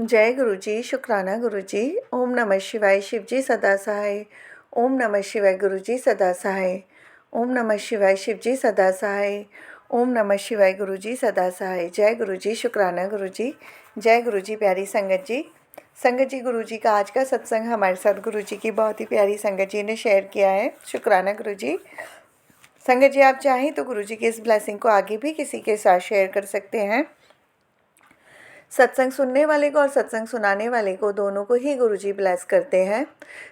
जय गुरु जी, शुक्राना गुरु जी। ओम नमः शिवाय, शिव जी सदा सहाय। ओम नमः शिवाय, गुरु जी सदा सहाय। ओम नमः शिवाय, शिव जी सदा सहाय। ओम नमः शिवाय, गुरु जी सदा सहाय। जय गुरु जी, शुक्राना गुरु जी। जय गुरु जी, प्यारी संगत जी। संगत जी, गुरु जी का आज का सत्संग हमारे साथ गुरु जी की बहुत ही प्यारी संगत जी ने शेयर किया है। शुक्राना गुरु जी। संगत जी, आप चाहें तो गुरु जी की इस ब्लेसिंग को आगे भी किसी के साथ शेयर कर सकते हैं। सत्संग सुनने वाले को और सत्संग सुनाने वाले को दोनों को ही गुरुजी ब्लेस करते हैं।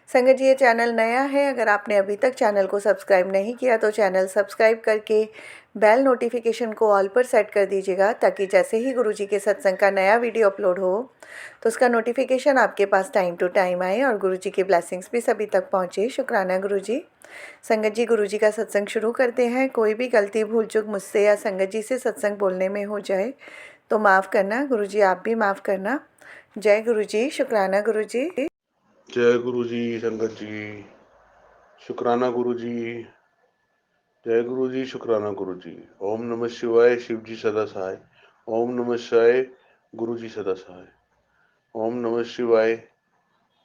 संगत जी, ये चैनल नया है। अगर आपने अभी तक चैनल को सब्सक्राइब नहीं किया तो चैनल सब्सक्राइब करके बेल नोटिफिकेशन को ऑल पर सेट कर दीजिएगा, ताकि जैसे ही गुरुजी के सत्संग का नया वीडियो अपलोड हो तो उसका नोटिफिकेशन आपके पास टाइम टू टाइम आए और गुरुजी की ब्लेसिंग्स भी सभी तक पहुँचे। शुक्राना गुरुजी। संगत जी, गुरुजी का सत्संग शुरू करते हैं। कोई भी गलती भूल चूक मुझसे या संगत जी से सत्संग बोलने में हो जाए तो माफ़ करना गुरुजी, आप भी माफ़ करना। जय गुरुजी, शुक्राना गुरुजी। जय गुरु जी। संगत जी, शुक्राना गुरु जी। जय गुरु जी, शुक्राना गुरु जी। ओम नमः शिवाय, शिव जी सदा सहाय। ओम नमः शिवाय, गुरु जी सदा सहाय। ओम नमः शिवाय,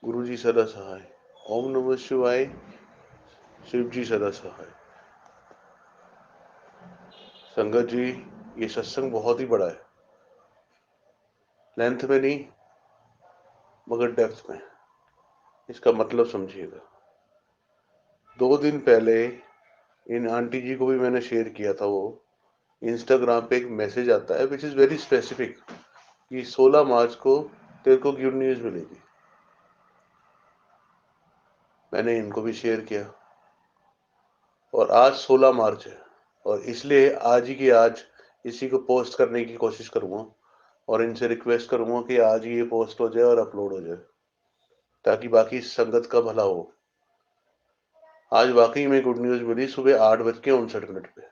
गुरु जी सदा सहाय। ओम नमः शिवाय, शिव जी सदा सहाय। संगत जी, ये सत्संग बहुत ही बड़ा है, लेंथ में नहीं मगर डेप्थ में। इसका मतलब समझिएगा। 2 दिन पहले इन आंटी जी को भी मैंने शेयर किया था। वो इंस्टाग्राम पे एक मैसेज आता है विच इज़ वेरी स्पेसिफिक कि 16 मार्च को तेरे को गुड न्यूज़ मिलेगी। मैंने इनको भी शेयर किया और आज 16 मार्च है और इसलिए आज ही की आज इसी को पोस्ट करने की कोशिश करूँगा और इनसे रिक्वेस्ट करूँगा कि आज ही ये पोस्ट हो जाए और अपलोड हो जाए, ताकि बाकी संगत का भला हो। आज वाकई में गुड न्यूज़ मिली सुबह 8:59 पे।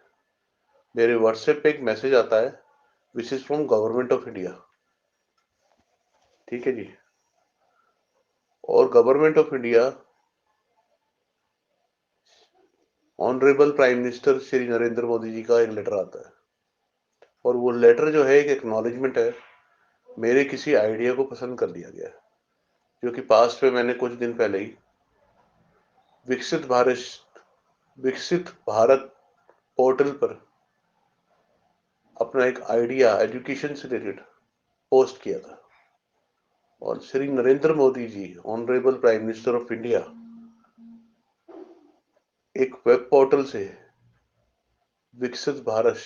मेरे व्हाट्सएप पे एक मैसेज आता है which is from government of India. ठीक है जी। और government of India, honourable prime minister Shri Narendra Modi ji का एक लेटर आता है और वो लेटर जो है एक एक्नॉलेजमेंट है। मेरे किसी आइडिया को पसंद कर लिया गया, जो कि पास्ट में मैंने कुछ दिन पहले ही विकसित भारत पोर्टल पर अपना एक आइडिया एजुकेशन से रिलेटेड पोस्ट किया था। और Shri Narendra Modi ji, honourable prime minister of India, एक वेब पोर्टल से विकसित भारत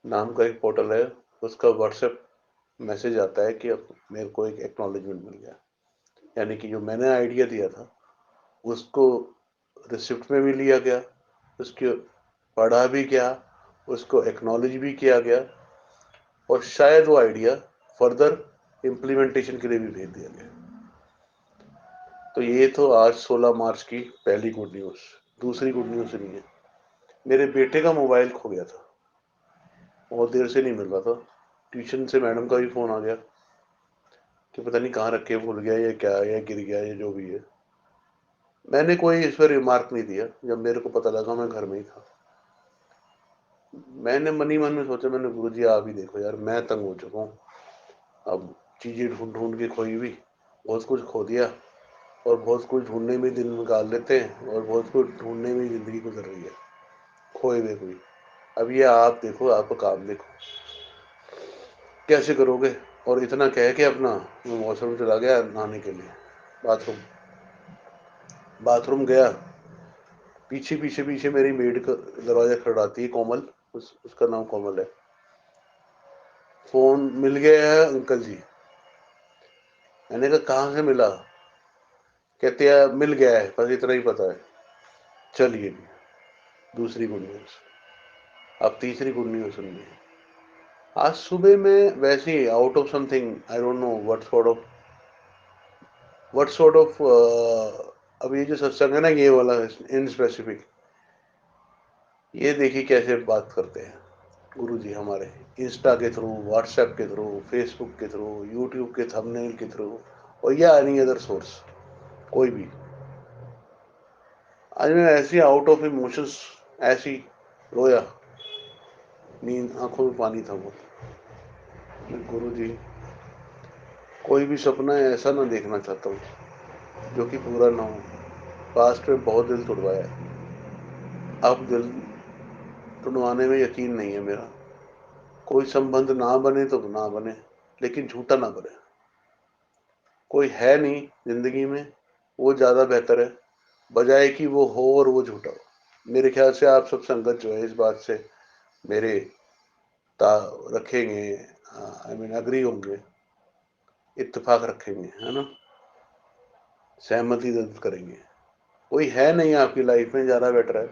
नाम का एक पोर्टल है, उसका व्हाट्सएप मैसेज आता है कि अब मेरे को एक एक्नॉलेजमेंट मिल गया। यानी कि जो मैंने आइडिया दिया था उसको रिसिप्ट में भी लिया गया, उसको पढ़ा भी गया, उसको एक्नॉलेज भी किया गया और शायद वो आइडिया फर्दर इम्प्लीमेंटेशन के लिए भी भेज दिया गया। तो ये तो आज 16 मार्च की पहली गुड न्यूज़। दूसरी गुड न्यूज़ नहीं है, मेरे बेटे का मोबाइल खो गया था, बहुत देर से नहीं मिल रहा था। ट्यूशन से मैडम का भी फ़ोन आ गया कि पता नहीं कहाँ रख के भूल गया या क्या, या गिर गया या जो भी है। मैंने कोई इस पर रिमार्क नहीं दिया। जब मेरे को पता लगा मैं घर में ही था, मैंने मन ही मन में सोचा, मैंने गुरु जी आप ही देखो यार, मैं तंग हो चुका हूँ। अब चीज़ें ढूंढ ढूंढ के खोई हुई, बहुत कुछ खो दिया और बहुत कुछ ढूंढने में दिन निकाल लेते हैं और बहुत कुछ ढूंढने में ज़िंदगी गुजर रही है, खोए हुए कोई। अब ये आप देखो, आपका काम देखो कैसे करोगे। और इतना कह के अपना मैं वॉशरूम चला गया नहाने के लिए। बाथरूम बाथरूम गया, पीछे पीछे पीछे मेरी मेड का दरवाजा खड़काती है, कोमल, उसका नाम कोमल है। फोन मिल गया है अंकल जी। मैंने कहा कहाँ से मिला? कहते हैं मिल गया है, बस इतना ही पता है। चलिए भी दूसरी गुड न्यूज। अब तीसरी गुड न्यूज सुनिए। आज सुबह में वैसे ही out of something, I don't know what sort of अब ये जो सत्संग है ना, ये वाला इन स्पेसिफिक, ये देखिए कैसे बात करते हैं गुरु जी हमारे। इंस्टा के थ्रू, व्हाट्सएप के थ्रू, फेसबुक के थ्रू, यूट्यूब के थंबनेल के थ्रू और या एनी अदर सोर्स, कोई भी। आज मैं ऐसी आउट ऑफ इमोशंस ऐसी रोया, नींद आंखों में पानी था। वो गुरु जी कोई भी सपना ऐसा ना देखना चाहता हूँ जो कि पूरा ना हो। पास्ट में बहुत दिल तोड़वाया है, अब दिल तोड़वाने में यकीन नहीं है मेरा। कोई संबंध ना बने तो ना बने, लेकिन झूठा ना बने। कोई है नहीं जिंदगी में, वो ज्यादा बेहतर है बजाय कि वो हो और वो झूठा हो। मेरे ख्याल से आप सब संगत जो है इस बात से मेरे ता रखेंगे, आई मीन अग्री होंगे, इत्तेफाक रखेंगे, है ना, सहमति दर्ज करेंगे। कोई है नहीं आपकी लाइफ में ज्यादा बेटर है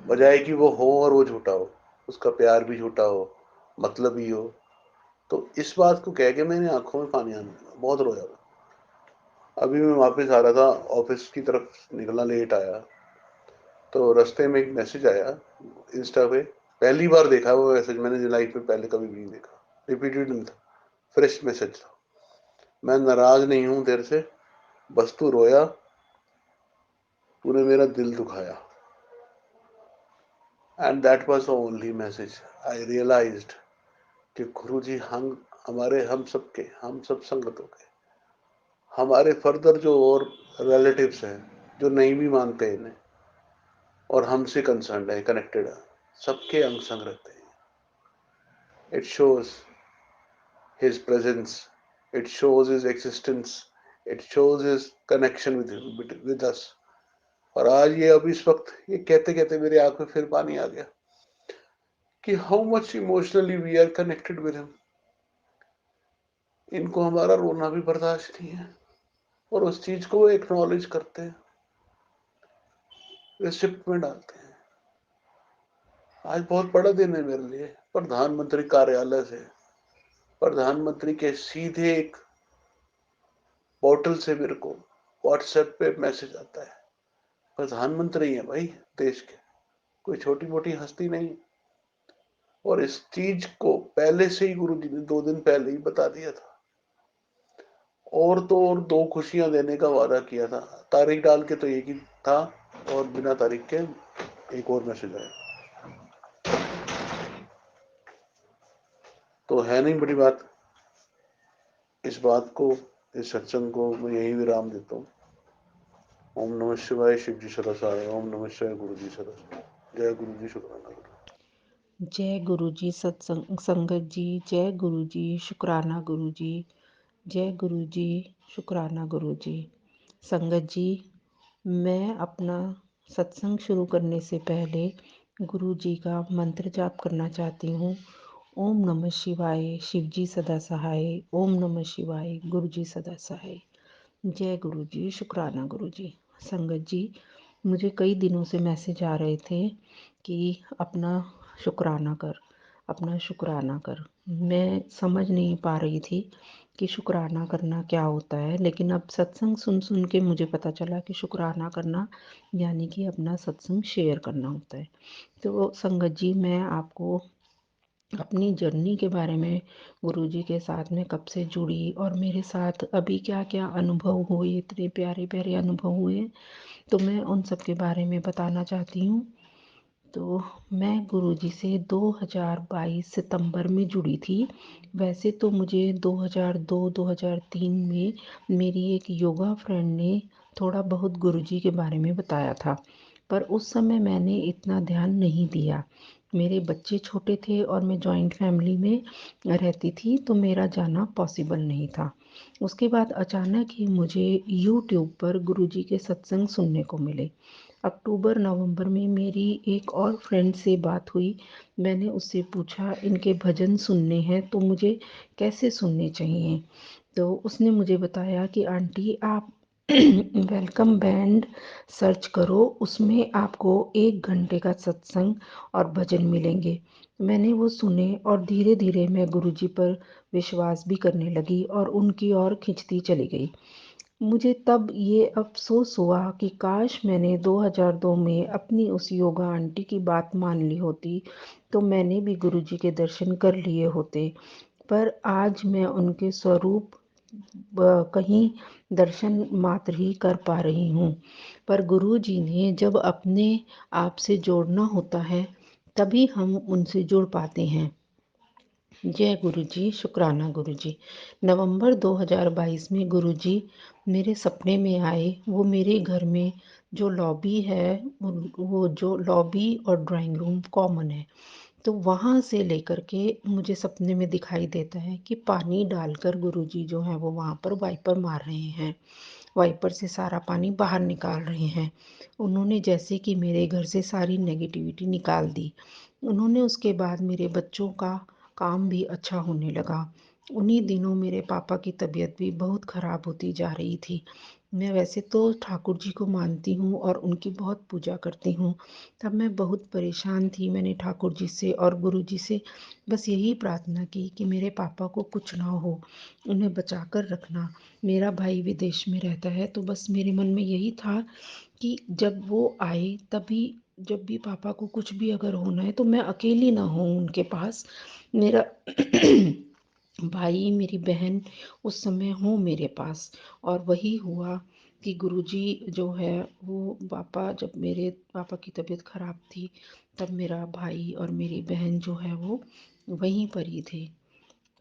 बजाय कि वो हो और वो झूठा हो, उसका प्यार भी झूठा हो, मतलब ही हो। तो इस बात को कह के मेरी आंखों में पानी आने लगा, बहुत रोया मैं। अभी मैं वापस आ रहा था, ऑफिस की तरफ निकला, लेट आया, तो रास्ते में एक मैसेज आया इंस्टा पे। पहली बार देखा वो मैसेज मैंने लाइफ में, पहले कभी भी नहीं देखा, रिपीटेड नहीं था, फ्रेश मैसेज था। मैं नाराज नहीं हूं तेरे से, बस तू रोया, तूने मेरा दिल दुखाया। And that was the only message I realised कि गुरुजी हम सबके, हम सब संगतों के, हमारे फर्दर जो और रिलेटिव्स हैं जो नहीं भी मानते इन्हें और हमसे कंसर्न है, कनेक्टेड है, सबके अंग संग रहते हैं। It shows his presence, it shows his existence, it shows his connection with us। और आज ये अब इस वक्त ये कहते कहते मेरी आंख में फिर पानी आ गया कि how much emotionally we are connected with him. इनको हमारा रोना भी बर्दाश्त नहीं है और उस चीज को वो एक्नॉलेज करते हैं, रिसिप्ट में डालते हैं। आज बहुत बड़ा दिन है मेरे लिए। प्रधानमंत्री कार्यालय से, प्रधानमंत्री के सीधे एक पोर्टल से मेरे को व्हाट्सएप पे मैसेज आता है। प्रधानमंत्री है भाई देश के, कोई छोटी मोटी हस्ती नहीं। और इस चीज को पहले से ही गुरु जी ने 2 दिन पहले ही बता दिया था, और तो और 2 खुशियां देने का वादा किया था। तारीख डाल के तो एक ही था और बिना तारीख के एक और मैसेज आया। तो है नहीं बड़ी बात। इस बात को, इस सत्संग को मैं यही विराम देता हूँ। ओम नमः शिवाय, शिव जी सरसाय। ओम नमः शिवाय, गुरु जी सरसाय। जय गुरु जी, शुक्राना गुरु। जय गुरु जी सत्संग संगत जी, जय गुरु जी, शुक्राना गुरु जी, जय गुरु जी, शुक्राना गुरु जी। संगत जी, मैं अपना सत्संग शुरू करने से पहले गुरु जी का मंत्र जाप करना चाहती हूँ। ओम नमः शिवाय, शिव जी सदा सहाय। ओम नमः शिवाय, गुरु जी सदा सहाय। जय गुरु जी, शुक्राना गुरु जी। संगत जी, मुझे कई दिनों से मैसेज आ रहे थे कि अपना शुक्राना कर, अपना शुक्राना कर। मैं समझ नहीं पा रही थी कि शुक्राना करना क्या होता है, लेकिन अब सत्संग सुन सुन के मुझे पता चला कि शुक्राना करना यानी कि अपना सत्संग शेयर करना होता है। तो संगत जी, मैं आपको अपनी जर्नी के बारे में, गुरुजी के साथ में कब से जुड़ी और मेरे साथ अभी क्या क्या अनुभव हुए, इतने प्यारे प्यारे अनुभव हुए, तो मैं उन सब के बारे में बताना चाहती हूँ। तो मैं गुरुजी से 2022 सितंबर में जुड़ी थी। वैसे तो मुझे 2002-2003 में मेरी एक योगा फ्रेंड ने थोड़ा बहुत गुरुजी के बारे में बताया था, पर उस समय मैंने इतना ध्यान नहीं दिया। मेरे बच्चे छोटे थे और मैं जॉइंट फैमिली में रहती थी, तो मेरा जाना पॉसिबल नहीं था। उसके बाद अचानक ही मुझे यूट्यूब पर गुरुजी के सत्संग सुनने को मिले। अक्टूबर नवंबर में मेरी एक और फ्रेंड से बात हुई। मैंने उससे पूछा इनके भजन सुनने हैं तो मुझे कैसे सुनने चाहिए। तो उसने मुझे बताया कि आंटी आप वेलकम बैंड सर्च करो, उसमें आपको 1 घंटे का सत्संग और भजन मिलेंगे। मैंने वो सुने और धीरे धीरे मैं गुरुजी पर विश्वास भी करने लगी और उनकी ओर खिंचती चली गई। मुझे तब ये अफ़सोस हुआ कि काश मैंने 2002 में अपनी उस योगा आंटी की बात मान ली होती, तो मैंने भी गुरुजी के दर्शन कर लिए होते। पर आज मैं उनके स्वरूप कहीं दर्शन मात्र ही कर पा रही हूँ। पर गुरुजी ने जब अपने आप से जोड़ना होता है, तभी हम उनसे जुड़ पाते हैं। जय गुरु जी, शुक्राना गुरु जी। नवंबर 2022 में गुरु जी मेरे सपने में आए। वो मेरे घर में जो लॉबी है, वो जो लॉबी और ड्राइंग रूम कॉमन है, तो वहाँ से लेकर के मुझे सपने में दिखाई देता है कि पानी डालकर गुरुजी जो हैं वो वहाँ पर वाइपर मार रहे हैं। वाइपर से सारा पानी बाहर निकाल रहे हैं। उन्होंने जैसे कि मेरे घर से सारी नेगेटिविटी निकाल दी। उन्होंने उसके बाद मेरे बच्चों का काम भी अच्छा होने लगा। उन्हीं दिनों मेरे पापा की तबीयत भी बहुत ख़राब होती जा रही थी। मैं वैसे तो ठाकुर जी को मानती हूँ और उनकी बहुत पूजा करती हूँ। तब मैं बहुत परेशान थी। मैंने ठाकुर जी से और गुरु जी से बस यही प्रार्थना की कि मेरे पापा को कुछ ना हो, उन्हें बचा कर रखना। मेरा भाई विदेश में रहता है, तो बस मेरे मन में यही था कि जब वो आए तभी, जब भी पापा को कुछ भी अगर होना है तो मैं अकेली ना हूँ उनके पास। मेरा भाई, मेरी बहन उस समय हो मेरे पास। और वही हुआ कि गुरुजी जो है वो, पापा, जब मेरे पापा की तबीयत ख़राब थी तब मेरा भाई और मेरी बहन जो है वो वहीं पर ही थे।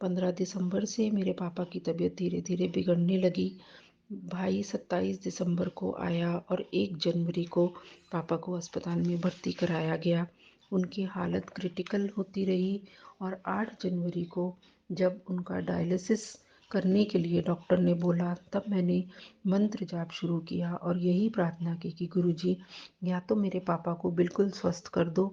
15 दिसंबर से मेरे पापा की तबीयत धीरे धीरे बिगड़ने लगी। भाई 27 दिसंबर को आया और 1 जनवरी को पापा को अस्पताल में भर्ती कराया गया। उनकी हालत क्रिटिकल होती रही और 8 जनवरी को जब उनका डायलिसिस करने के लिए डॉक्टर ने बोला, तब मैंने मंत्र जाप शुरू किया और यही प्रार्थना की कि गुरुजी, या तो मेरे पापा को बिल्कुल स्वस्थ कर दो,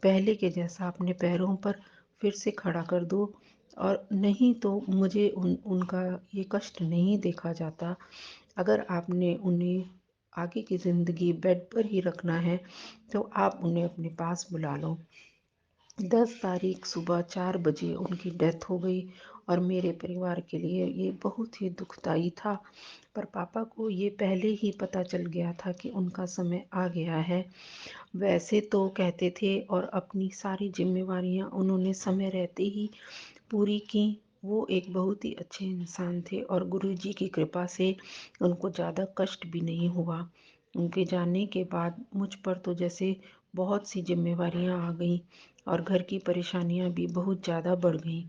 पहले के जैसा अपने पैरों पर फिर से खड़ा कर दो, और नहीं तो मुझे उनका ये कष्ट नहीं देखा जाता। अगर आपने उन्हें आगे की ज़िंदगी बेड पर ही रखना है तो आप उन्हें अपने पास बुला लो। 10 तारीख सुबह 4 बजे उनकी डेथ हो गई और मेरे परिवार के लिए ये बहुत ही दुखदाई था। पर पापा को ये पहले ही पता चल गया था कि उनका समय आ गया है। वैसे तो कहते थे और अपनी सारी जिम्मेवारियां उन्होंने समय रहते ही पूरी की। वो एक बहुत ही अच्छे इंसान थे और गुरुजी की कृपा से उनको ज़्यादा कष्ट भी नहीं हुआ। उनके जाने के बाद मुझ पर तो जैसे बहुत सी जिम्मेवारियां आ गईं और घर की परेशानियां भी बहुत ज़्यादा बढ़ गईं।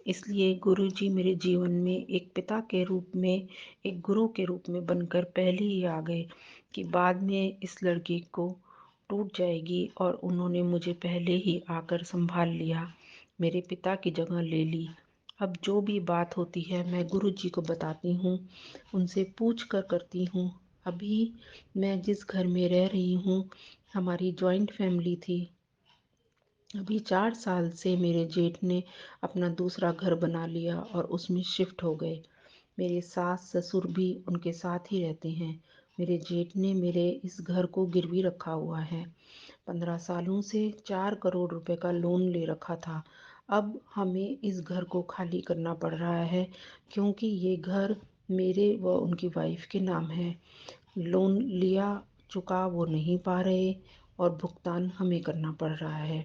इसलिए गुरुजी मेरे जीवन में एक पिता के रूप में, एक गुरु के रूप में बनकर पहले ही आ गए कि बाद में इस लड़की को टूट जाएगी, और उन्होंने मुझे पहले ही आकर संभाल लिया, मेरे पिता की जगह ले ली। अब जो भी बात होती है मैं गुरुजी को बताती हूँ, उनसे पूछ कर करती हूँ। अभी मैं जिस घर में रह रही हूँ, हमारी जॉइंट फैमिली थी। अभी 4 साल से मेरे जेठ ने अपना दूसरा घर बना लिया और उसमें शिफ्ट हो गए। मेरे सास ससुर भी उनके साथ ही रहते हैं। मेरे जेठ ने मेरे इस घर को गिरवी रखा हुआ है। 15 सालों से 4 करोड़ रुपए का लोन ले रखा था। अब हमें इस घर को खाली करना पड़ रहा है क्योंकि ये घर मेरे व उनकी वाइफ के नाम है। लोन लिया चुका वो नहीं पा रहे और भुगतान हमें करना पड़ रहा है,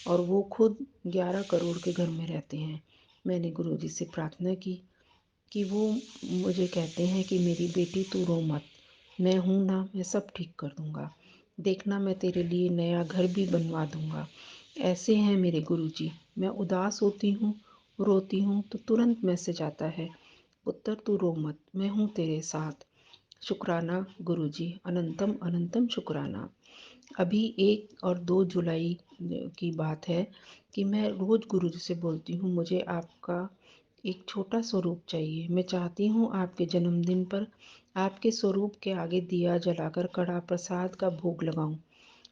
और वो खुद 11 करोड़ के घर में रहते हैं। मैंने गुरुजी से प्रार्थना की कि वो मुझे कहते हैं कि मेरी बेटी तू रो मत, मैं हूँ ना, मैं सब ठीक कर दूँगा, देखना मैं तेरे लिए नया घर भी बनवा दूँगा। ऐसे हैं मेरे गुरुजी। मैं उदास होती हूँ, रोती हूँ तो तुरंत मैसेज आता है, पुत्र तू रो मत, मैं हूँ तेरे साथ। शुक्राना गुरुजी, अनंतम अनंतम शुक्राना। अभी 1 और 2 जुलाई की बात है कि मैं रोज़ गुरुजी से बोलती हूँ, मुझे आपका एक छोटा स्वरूप चाहिए। मैं चाहती हूँ आपके जन्मदिन पर आपके स्वरूप के आगे दिया जलाकर कड़ा प्रसाद का भोग लगाऊं।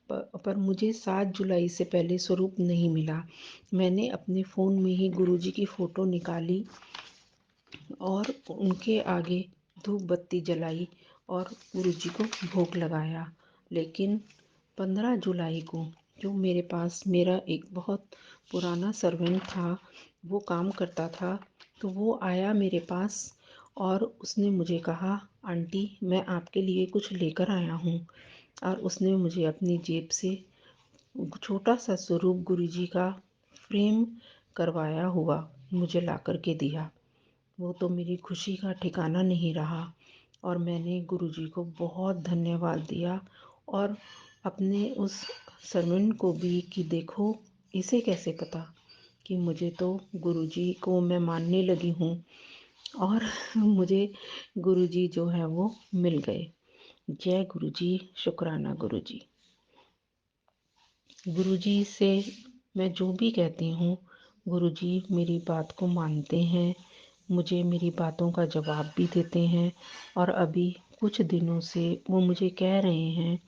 पर मुझे 7 जुलाई से पहले स्वरूप नहीं मिला। मैंने अपने फ़ोन में ही गुरुजी की फ़ोटो निकाली और उनके आगे धूप बत्ती जलाई और गुरुजी को भोग लगाया। लेकिन 15 जुलाई को जो मेरे पास मेरा एक बहुत पुराना सर्वेंट था, वो काम करता था, तो वो आया मेरे पास और उसने मुझे कहा, आंटी मैं आपके लिए कुछ लेकर आया हूँ। और उसने मुझे अपनी जेब से छोटा सा स्वरूप गुरुजी का फ्रेम करवाया हुआ मुझे ला कर के दिया। वो तो मेरी खुशी का ठिकाना नहीं रहा और मैंने गुरुजी को बहुत धन्यवाद दिया और अपने उस सर्वेंट को भी कि देखो, इसे कैसे पता कि मुझे तो गुरुजी को मैं मानने लगी हूँ और मुझे गुरुजी जो है वो मिल गए। जय गुरुजी, शुक्राना गुरुजी। गुरुजी से मैं जो भी कहती हूँ, गुरुजी मेरी बात को मानते हैं, मुझे मेरी बातों का जवाब भी देते हैं। और अभी कुछ दिनों से वो मुझे कह रहे हैं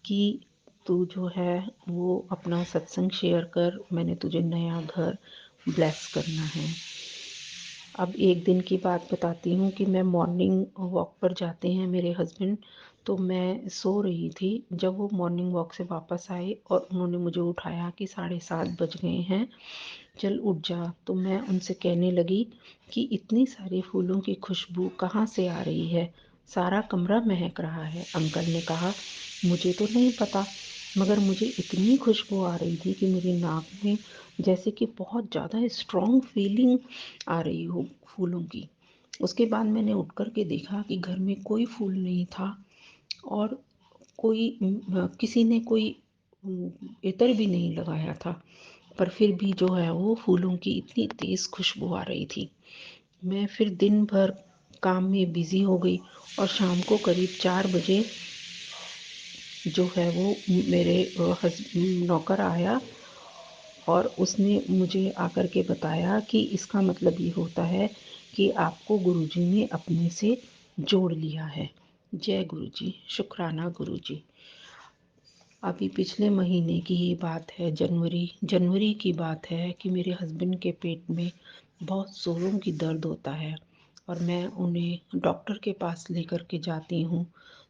कि तू जो है वो अपना सत्संग शेयर कर, मैंने तुझे नया घर ब्लेस करना है। अब एक दिन की बात बताती हूँ कि मैं मॉर्निंग वॉक पर जाते हैं मेरे हस्बैंड, तो मैं सो रही थी जब वो मॉर्निंग वॉक से वापस आए और उन्होंने मुझे उठाया कि 7:30 बज गए हैं, चल उठ जा। तो मैं उनसे कहने लगी कि इतनी सारी फूलों की खुशबू कहाँ से आ रही है, सारा कमरा महक रहा है। अंकल ने कहा मुझे तो नहीं पता, मगर मुझे इतनी खुशबू आ रही थी कि मेरी नाक में जैसे कि बहुत ज़्यादा स्ट्रॉन्ग फीलिंग आ रही हो फूलों की। उसके बाद मैंने उठ कर के देखा कि घर में कोई फूल नहीं था और कोई किसी ने कोई इत्र भी नहीं लगाया था, पर फिर भी जो है वो फूलों की इतनी तेज़ खुशबू आ रही थी। मैं फिर दिन भर काम में बिज़ी हो गई और शाम को करीब 4 बजे जो है वो मेरे नौकर आया और उसने मुझे आकर के बताया कि इसका मतलब ये होता है कि आपको गुरुजी ने अपने से जोड़ लिया है। जय गुरुजी, शुक्राना गुरुजी। अभी पिछले महीने की ही बात है, जनवरी की बात है कि मेरे हस्बैंड के पेट में बहुत ज़ोरों की दर्द होता है और मैं उन्हें डॉक्टर के पास लेकर के जाती हूँ।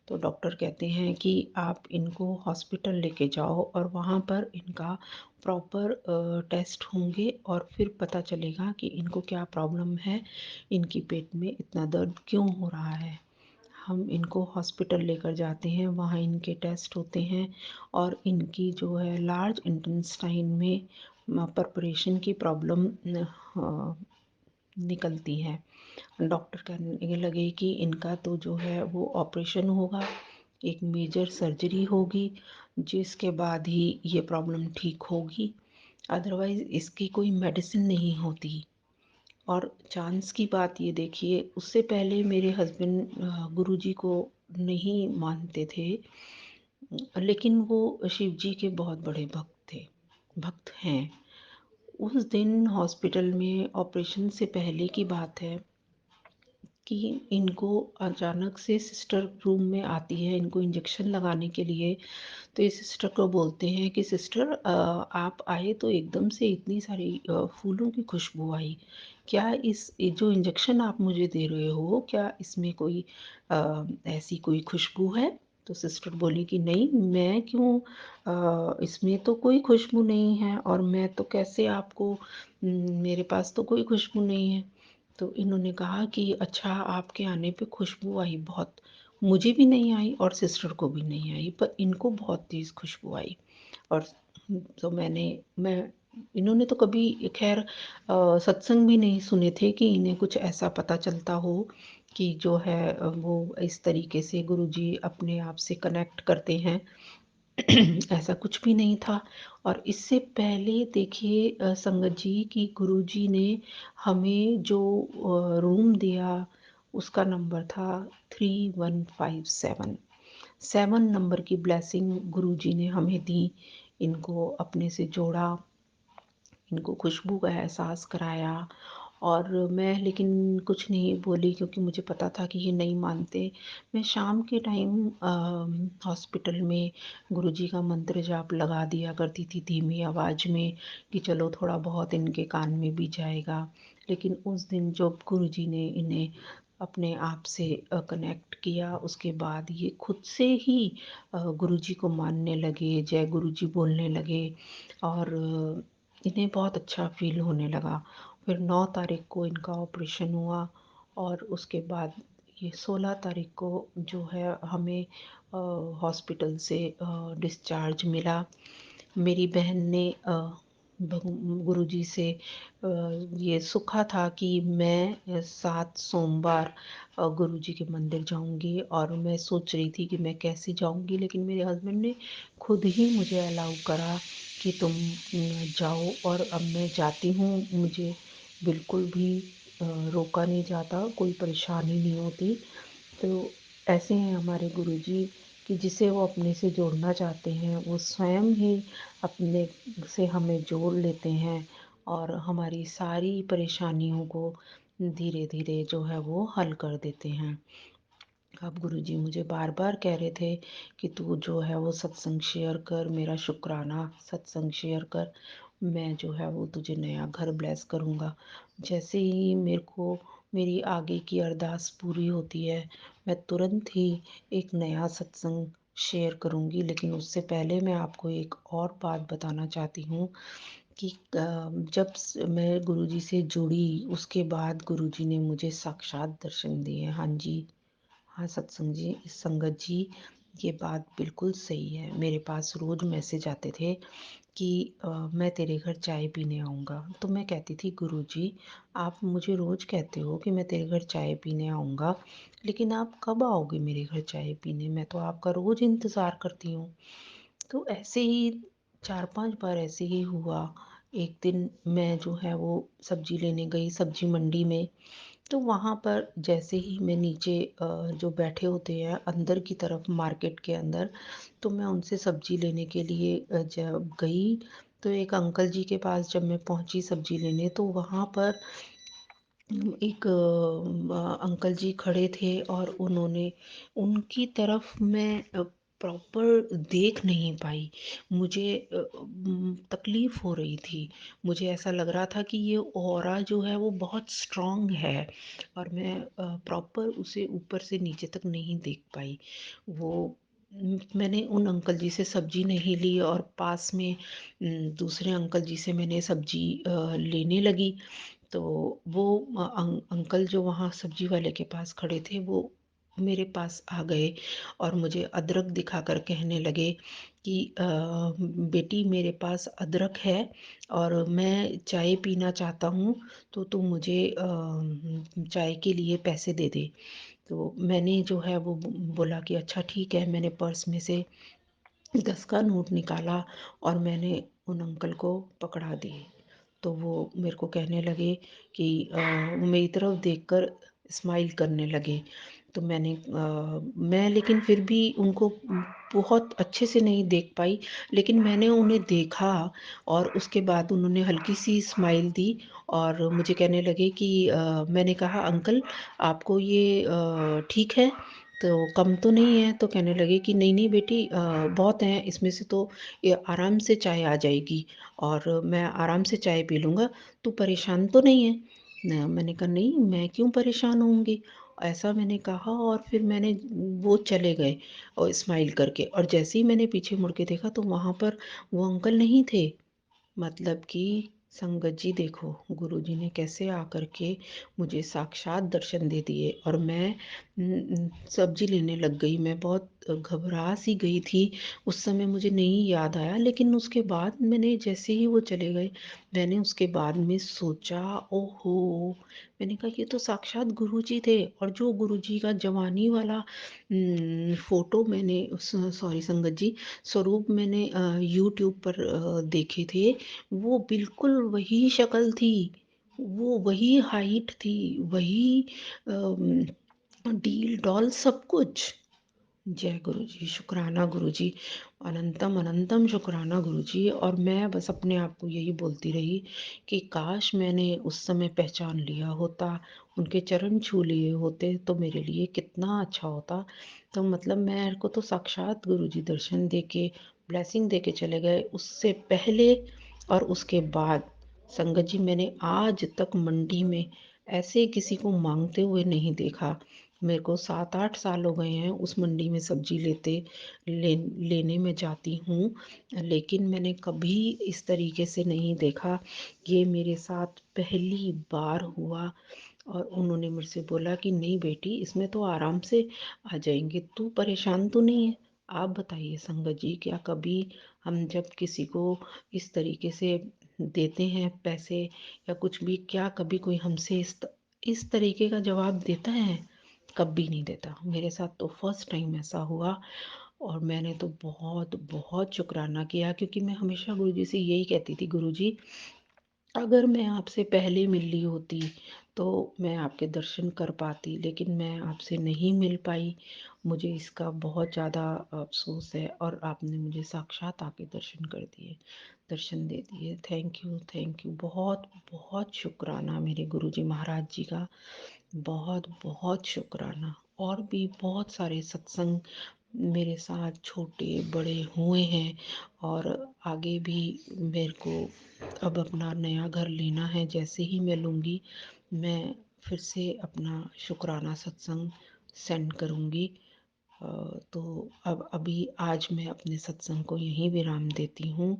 तो डॉक्टर कहते हैं कि आप इनको हॉस्पिटल लेके जाओ और वहाँ पर इनका प्रॉपर टेस्ट होंगे और फिर पता चलेगा कि इनको क्या प्रॉब्लम है, इनकी पेट में इतना दर्द क्यों हो रहा है। हम इनको हॉस्पिटल लेकर जाते हैं, वहाँ इनके टेस्ट होते हैं और इनकी जो है लार्ज इंटेस्टाइन में परफोरेशन की प्रॉब्लम निकलती है। डॉक्टर कहने लगे कि इनका तो जो है वो ऑपरेशन होगा, एक मेजर सर्जरी होगी, जिसके बाद ही ये प्रॉब्लम ठीक होगी, अदरवाइज़ इसकी कोई मेडिसिन नहीं होती। और चांस की बात ये देखिए, उससे पहले मेरे हस्बैंड गुरुजी को नहीं मानते थे, लेकिन वो शिव जी के बहुत बड़े भक्त थे, भक्त हैं। उस दिन हॉस्पिटल में ऑपरेशन से पहले की बात है कि इनको अचानक से सिस्टर रूम में आती है इनको इंजेक्शन लगाने के लिए। तो ये सिस्टर को बोलते हैं कि सिस्टर आप आए तो एकदम से इतनी सारी फूलों की खुशबू आई, क्या इस ये जो इंजेक्शन आप मुझे दे रहे हो क्या इसमें कोई ऐसी कोई खुशबू है। तो सिस्टर बोली कि नहीं, मैं क्यों, इसमें तो कोई खुशबू नहीं है और मैं तो कैसे आपको मेरे पास तो कोई खुशबू नहीं है। तो इन्होंने कहा कि अच्छा, आपके आने पे खुशबू आई बहुत, मुझे भी नहीं आई और सिस्टर को भी नहीं आई, पर इनको बहुत तेज़ खुशबू आई। और तो मैं इन्होंने तो कभी खैर सत्संग भी नहीं सुने थे कि इन्हें कुछ ऐसा पता चलता हो कि जो है वो इस तरीके से गुरुजी अपने आप से कनेक्ट करते हैं। ऐसा कुछ भी नहीं था। और इससे पहले देखिए संगत जी कि गुरुजी ने हमें जो रूम दिया उसका नंबर था 3157। 7 नंबर की ब्लेसिंग गुरुजी ने हमें दी, इनको अपने से जोड़ा, इनको खुशबू का एहसास कराया। और मैं लेकिन कुछ नहीं बोली क्योंकि मुझे पता था कि ये नहीं मानते। मैं शाम के टाइम हॉस्पिटल में गुरुजी का मंत्र जाप लगा दिया करती थी धीमी आवाज़ में कि चलो थोड़ा बहुत इनके कान में भी जाएगा। लेकिन उस दिन जब गुरुजी ने इन्हें अपने आप से कनेक्ट किया, उसके बाद ये खुद से ही गुरुजी को मानने लगे, जय गुरुजी बोलने लगे और इन्हें बहुत अच्छा फील होने लगा। फिर 9 तारीख को इनका ऑपरेशन हुआ और उसके बाद ये 16 तारीख को जो है हमें हॉस्पिटल से डिस्चार्ज मिला। मेरी बहन ने गुरुजी से ये सूखा था कि मैं 7 सोमवार गुरुजी के मंदिर जाऊंगी और मैं सोच रही थी कि मैं कैसे जाऊंगी, लेकिन मेरे हस्बैंड ने खुद ही मुझे अलाउ करा कि तुम जाओ, और अब मैं जाती हूँ। मुझे बिल्कुल भी रोका नहीं जाता, कोई परेशानी नहीं होती। तो ऐसे हैं हमारे गुरुजी कि जिसे वो अपने से जोड़ना चाहते हैं वो स्वयं ही अपने से हमें जोड़ लेते हैं, और हमारी सारी परेशानियों को धीरे धीरे जो है वो हल कर देते हैं। अब गुरुजी मुझे बार बार कह रहे थे कि तू जो है वो सत्संग शेयर कर, मेरा शुक्राना सत्संग शेयर कर, मैं जो है वो तुझे नया घर ब्लेस करूँगा। जैसे ही मेरे को मेरी आगे की अरदास पूरी होती है, मैं तुरंत ही एक नया सत्संग शेयर करूँगी। लेकिन उससे पहले मैं आपको एक और बात बताना चाहती हूँ कि मैं गुरुजी से जुड़ी उसके बाद गुरुजी ने मुझे साक्षात दर्शन दिए। हाँ जी, हाँ सत्संग जी, संगत जी, ये बात बिल्कुल सही है। मेरे पास रोज़ मैसेज आते थे कि मैं तेरे घर चाय पीने आऊँगा। तो मैं कहती थी गुरुजी, आप मुझे रोज़ कहते हो कि मैं तेरे घर चाय पीने आऊँगा, लेकिन आप कब आओगे मेरे घर चाय पीने? मैं तो आपका रोज़ इंतज़ार करती हूँ। तो ऐसे ही 4-5 बार ऐसे ही हुआ। एक दिन मैं जो है वो सब्ज़ी लेने गई सब्ज़ी मंडी में। तो वहाँ पर जैसे ही मैं नीचे जो बैठे होते हैं अंदर की तरफ मार्केट के अंदर, तो मैं उनसे सब्ज़ी लेने के लिए जब गई, तो एक अंकल जी के पास जब मैं पहुँची सब्ज़ी लेने, तो वहाँ पर एक अंकल जी खड़े थे, और उन्होंने उनकी तरफ मैं प्रॉपर देख नहीं पाई। मुझे तकलीफ़ हो रही थी। मुझे ऐसा लग रहा था कि ये ऑरा जो है वो बहुत स्ट्रॉन्ग है, और मैं प्रॉपर उसे ऊपर से नीचे तक नहीं देख पाई। वो मैंने उन अंकल जी से सब्ज़ी नहीं ली, और पास में दूसरे अंकल जी से मैंने सब्ज़ी लेने लगी। तो वो अंकल जो वहाँ सब्जी वाले के पास खड़े थे, वो मेरे पास आ गए और मुझे अदरक दिखाकर कहने लगे कि बेटी मेरे पास अदरक है और मैं चाय पीना चाहता हूँ, तो तू मुझे चाय के लिए पैसे दे दे। तो मैंने जो है वो बोला कि अच्छा ठीक है। मैंने पर्स में से 10 का नोट निकाला और मैंने उन अंकल को पकड़ा दिए। तो वो मेरे को कहने लगे कि वो मेरी तरफ देखकर स्माइल करने लगे। तो मैं लेकिन फिर भी उनको बहुत अच्छे से नहीं देख पाई, लेकिन मैंने उन्हें देखा, और उसके बाद उन्होंने हल्की सी स्माइल दी और मुझे कहने लगे कि मैंने कहा अंकल आपको ये ठीक है? तो कम तो नहीं है? तो कहने लगे कि नहीं नहीं बेटी, बहुत हैं इसमें से, तो ये आराम से चाय आ जाएगी और मैं आराम से चाय पी लूँगा, तू परेशान तो नहीं है? मैंने कहा नहीं, मैं क्यों परेशान होऊंगी? ऐसा मैंने कहा, और फिर वो चले गए और स्माइल करके, और जैसे ही मैंने पीछे मुड़ के देखा तो वहाँ पर वो अंकल नहीं थे। मतलब कि संगत जी देखो, गुरुजी ने कैसे आकर के मुझे साक्षात दर्शन दे दिए, और मैं सब्जी लेने लग गई। मैं बहुत घबरा सी गई थी। उस समय मुझे नहीं याद आया, लेकिन उसके बाद मैंने जैसे ही वो चले गए, मैंने उसके बाद में सोचा, ओहो, मैंने कहा ये तो साक्षात गुरुजी थे। और जो गुरुजी का जवानी वाला फोटो मैंने, सॉरी संगत जी, स्वरूप मैंने यूट्यूब पर देखे थे, वो बिल्कुल वही शक्ल थी, वो वही हाइट थी, वही डील डॉल सब कुछ। जय गुरु जी, शुक्राना गुरु जी, अनंतम अनंतम शुक्राना गुरु जी। और मैं बस अपने आप को यही बोलती रही कि काश मैंने उस समय पहचान लिया होता, उनके चरण छू लिए होते, तो मेरे लिए कितना अच्छा होता। तो मतलब मेरे को तो साक्षात गुरु जी दर्शन दे के, ब्लेसिंग दे के चले गए। उससे पहले और उसके बाद संगत जी, मैंने आज तक मंडी में ऐसे किसी को मांगते हुए नहीं देखा। मेरे को 7-8 साल हो गए हैं उस मंडी में सब्जी लेने में जाती हूँ, लेकिन मैंने कभी इस तरीके से नहीं देखा। ये मेरे साथ पहली बार हुआ, और उन्होंने मुझसे बोला कि नहीं बेटी, इसमें तो आराम से आ जाएंगे, तू परेशान तो नहीं है? आप बताइए संगत जी, क्या कभी हम जब किसी को इस तरीके से देते हैं पैसे या कुछ भी, क्या कभी कोई हमसे इस तरीके का जवाब देता है? कभी नहीं देता। मेरे साथ तो फर्स्ट टाइम ऐसा हुआ, और मैंने तो बहुत बहुत शुक्राना किया, क्योंकि मैं हमेशा गुरुजी से यही कहती थी, गुरुजी अगर मैं आपसे पहले मिल ली होती तो मैं आपके दर्शन कर पाती, लेकिन मैं आपसे नहीं मिल पाई। मुझे इसका बहुत ज़्यादा अफ़सोस है, और आपने मुझे साक्षात आके दर्शन कर दिए, दर्शन दे दिए। थैंक यू, बहुत बहुत शुक्राना मेरे गुरुजी महाराज जी का, बहुत बहुत शुक्राना। और भी बहुत सारे सत्संग मेरे साथ छोटे बड़े हुए हैं, और आगे भी मेरे को अब अपना नया घर लेना है। जैसे ही मैं लूँगी, मैं फिर से अपना शुक्राना सत्संग सेंड करूँगी। तो अब अभी आज मैं अपने सत्संग को यहीं विराम देती हूँ,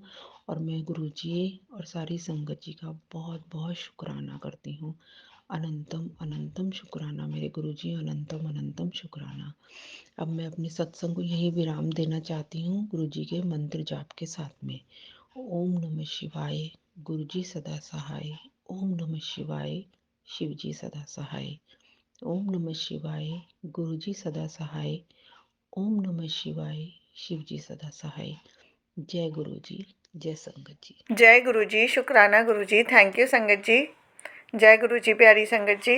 और मैं गुरुजी और सारी संगत जी का बहुत बहुत शुक्राना करती हूँ। अनंतम अनंतम शुक्राना मेरे गुरुजी, अनंतम अनंतम शुक्राना। अब मैं अपने सत्संग को यहीं विराम देना चाहती हूँ गुरुजी के मंत्र जाप के साथ में। ओम नमः शिवाय, गुरुजी सदा सहाय। ओम नमः शिवाय, शिवजी सदा सहाय। ओम नमः शिवाय, गुरुजी सदा सहाय। ओम नमः शिवाय, शिवजी सदा सहाय। जय गुरुजी, जय संगत जी। जय गुरुजी, शुक्राना गुरुजी, थैंक यू संगत जी। जय गुरुजी प्यारी संगत जी।